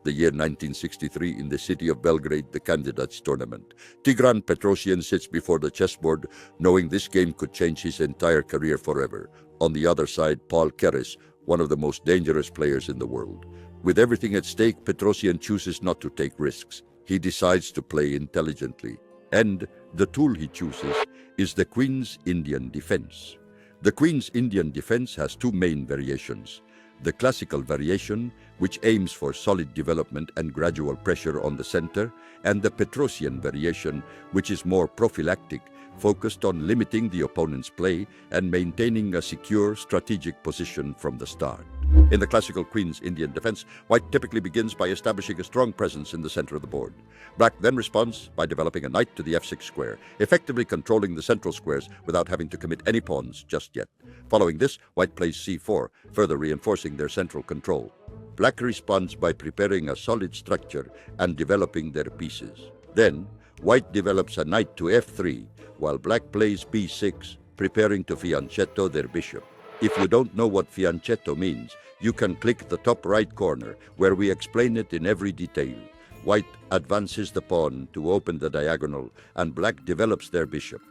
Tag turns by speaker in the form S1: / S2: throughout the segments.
S1: The year 1963 in the city of Belgrade, the candidates tournament. Tigran Petrosian sits before the chessboard, knowing this game could change his entire career forever. On the other side, Paul Keres, one of the most dangerous players in the world. With everything at stake, Petrosian chooses not to take risks. He decides to play intelligently. And the tool he chooses is the Queen's Indian defense. The Queen's Indian defense has two main variations. The classical variation, which aims for solid development and gradual pressure on the center, and the Petrosian variation, which is more prophylactic, focused on limiting the opponent's play and maintaining a secure strategic position from the start. In the classical Queen's Indian defense, White typically begins by establishing a strong presence in the center of the board. Black then responds by developing a knight to the f6 square, effectively controlling the central squares without having to commit any pawns just yet. Following this, White plays c4, further reinforcing their central control. Black responds by preparing a solid structure and developing their pieces. Then, White develops a knight to f3, while Black plays b6, preparing to fianchetto their bishop. If you don't know what fianchetto means, you can click the top right corner, where we explain it in every detail. White advances the pawn to open the diagonal, and Black develops their bishop.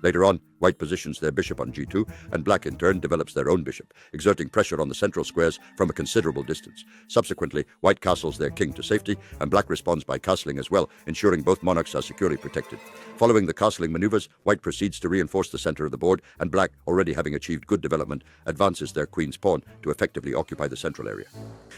S1: Later on, White positions their bishop on g2, and Black in turn develops their own bishop, exerting pressure on the central squares from a considerable distance. Subsequently, White castles their king to safety, and Black responds by castling as well, ensuring both monarchs are securely protected. Following the castling maneuvers, White proceeds to reinforce the center of the board, and Black, already having achieved good development, advances their queen's pawn to effectively occupy the central area.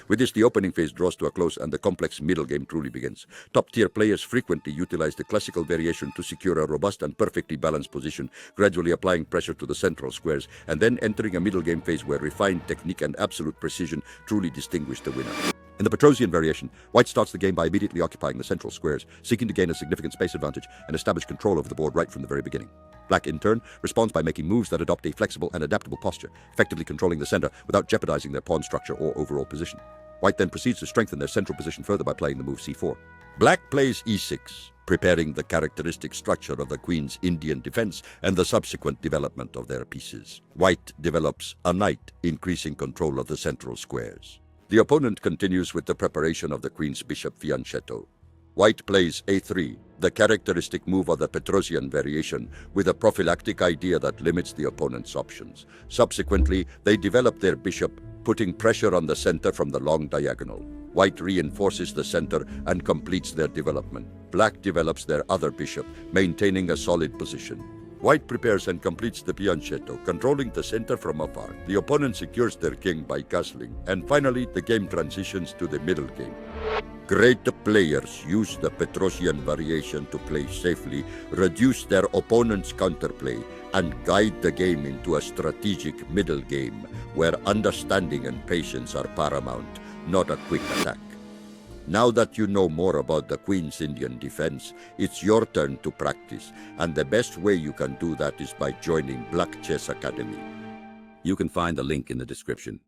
S1: With this, the opening phase draws to a close, and the complex middle game truly begins. Top-tier players frequently utilize the classical variation to secure a robust and perfectly balanced position, gradually applying pressure to the central squares, and then entering a middle game phase where refined technique and absolute precision truly distinguish the winner. In the Petrosian variation, White starts the game by immediately occupying the central squares, seeking to gain a significant space advantage and establish control over the board right from the very beginning. Black, in turn, responds by making moves that adopt a flexible and adaptable posture, effectively controlling the center without jeopardizing their pawn structure or overall position. White then proceeds to strengthen their central position further by playing the move c4. Black plays e6, preparing the characteristic structure of the Queen's Indian defense and the subsequent development of their pieces. White develops a knight, increasing control of the central squares. The opponent continues with the preparation of the Queen's bishop fianchetto. White plays a3, the characteristic move of the Petrosian variation, with a prophylactic idea that limits the opponent's options. Subsequently, they develop their bishop, putting pressure on the center from the long diagonal. White reinforces the center and completes their development. Black develops their other bishop, maintaining a solid position. White prepares and completes the fianchetto, controlling the center from afar. The opponent secures their king by castling, and finally the game transitions to the middle game. Great players use the Petrosian variation to play safely, reduce their opponent's counterplay, and guide the game into a strategic middle game where understanding and patience are paramount, not a quick attack. Now that you know more about the Queen's Indian defense, it's your turn to practice, and the best way you can do that is by joining BlackChess Academy. You can find the link in the description.